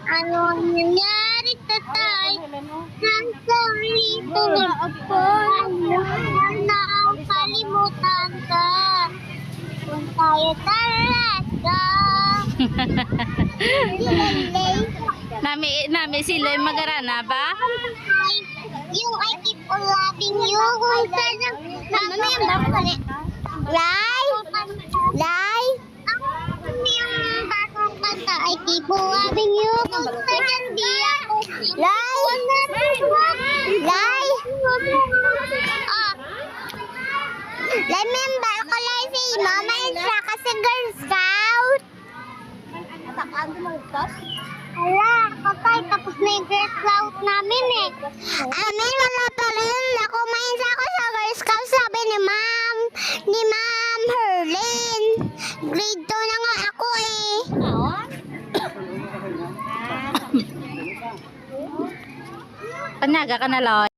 Ano ang nangyari, tatay? Sorry, tulog ako. Na ang kalimutan ka. Kung tayo talaga. Nami sila yung magarana ba? Yung I keep on loving you. Kung saan ang yung bakit? Lai? Lai? Yung bagong kanta, I keep on loving you. Kung saan di ako. Lai? Lai? Remember ko lang si Mama Isra kasi Girl Scout. Hala, kapay, tapos na yung Girl Scout namin eh. Amin, wala pa rin. Ako mainsa ako sa Girl Scout, sabi ni Ma'am Herlin. Grade 2 na nga ako eh. Panyaga ka na, Loy.